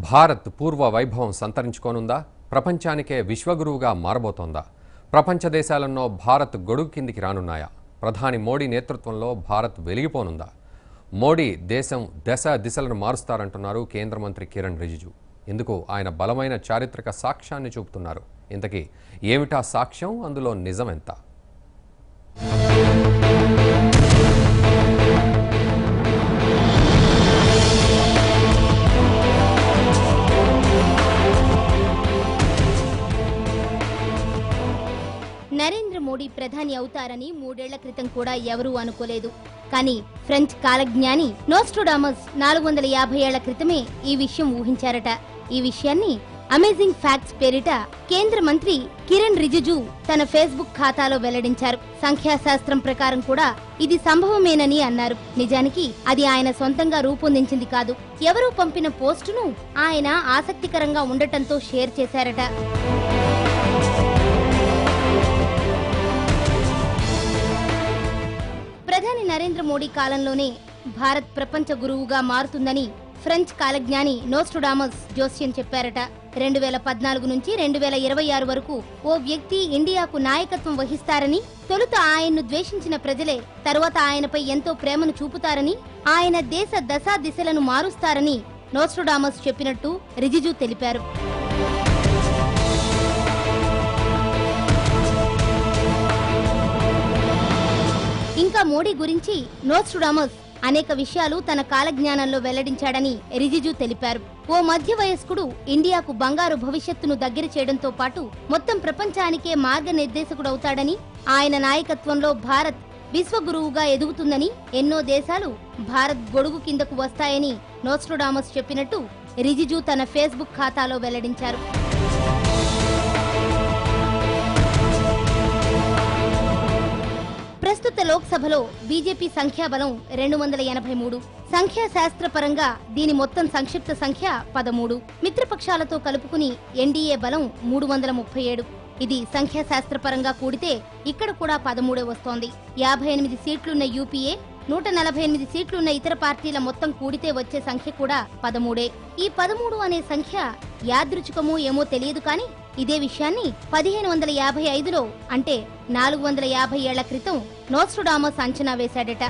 భారత్ పూర్వ వైభవం సంతరించుకోనుందా? ప్రపంచానికే విశ్వగురువుగా మారబోతోందా? ప్రపంచ దేశాలన్నో భారత్ గొడుగు కిందికి రానున్నాయా? ప్రధాని మోడీ నేతృత్వంలో భారత్ వెలిగిపోనుందా? మోడీ దేశం దిశలను మారుస్తారంటున్నారు కేంద్ర మంత్రి కిరణ్ రిజిజు. ఇందుకు ఆయన బలమైన చారిత్రక సాక్ష్యాన్ని చూపుతున్నారు. ఇంతకీ ఏమిటా సాక్ష్యం? అందులో నిజమెంత? నరేంద్ర మోడీ ప్రధాని అవుతారని 3 ఏళ్ల క్రితం కూడా ఎవరూ అనుకోలేదు. కానీ ఫ్రెంచ్ కాలజ్ఞాని నోస్ట్రాడమస్ 450 ఏళ్ల క్రితమే ఈ విషయం ఊహించారట. ఈ విషయాన్ని అమేజింగ్ ఫ్యాక్ట్స్ పేరిట కేంద్ర మంత్రి కిరణ్ రిజిజు తన ఫేస్బుక్ ఖాతాలో వెల్లడించారు. సంఖ్యాశాస్త్రం ప్రకారం కూడా ఇది సంభవమేనని అన్నారు. నిజానికి అది ఆయన సొంతంగా రూపొందించింది కాదు. ఎవరో పంపిన పోస్టును ఆయన ఆసక్తికరంగా ఉండటంతో షేర్ చేశారట. ప్రధాని నరేంద్ర మోడీ కాలంలోనే భారత్ ప్రపంచ గురువుగా మారుతుందని ఫ్రెంచ్ కాలజ్ఞాని నోస్ట్రాడమస్ జోస్యం చెప్పారట. 2014 నుంచి 2026 వరకు ఓ వ్యక్తి ఇండియాకు నాయకత్వం వహిస్తారని, తొలుత ఆయన్ను ద్వేషించిన ప్రజలే తరువాత ఆయనపై ఎంతో ప్రేమను చూపుతారని, ఆయన దేశ దిశలను మారుస్తారని నోస్ట్రాడమస్ చెప్పినట్టు రిజిజు తెలిపారు. ఇంకా మోడీ గురించి నోస్ట్రాడమస్ అనేక విషయాలు తన కాలజ్ఞానంలో వెల్లడించాడని రిజిజు తెలిపారు. ఓ మధ్య వయస్కుడు ఇండియాకు బంగారు భవిష్యత్తును దగ్గర చేయడంతో పాటు మొత్తం ప్రపంచానికే మార్గనిర్దేశకుడవుతాడని, ఆయన నాయకత్వంలో భారత్ విశ్వగురువుగా ఎదుగుతుందని, ఎన్నో దేశాలు భారత్ గొడుగు కిందకు వస్తాయని నోస్ట్రాడమస్ చెప్పినట్టు రిజిజు తన ఫేస్బుక్ ఖాతాలో వెల్లడించారు. ప్రస్తుత లోక్సభలో బీజేపీ సంఖ్యాబలం 283. సంఖ్యాశాస్త్రపరంగా దీని మొత్తం సంక్షిప్త సంఖ్య 13. మిత్రపక్షాలతో కలుపుకుని ఎన్డీఏ బలం 337. ఇది సంఖ్యాశాస్త్రపరంగా కూడితే ఇక్కడ కూడా 13 వస్తోంది. 58 సీట్లున్న యూపీఏ, 148 సీట్లున్న ఇతర పార్టీల మొత్తం కూడితే వచ్చే సంఖ్య కూడా 13. ఈ 13 అనే సంఖ్య యాదృచ్ఛికమో ఏమో తెలియదు, కానీ ఇదే విషయాన్ని 1555లో అంటే 450 ఏళ్ల క్రితం నోస్ట్రాడమస్ అంచనా వేశాడట.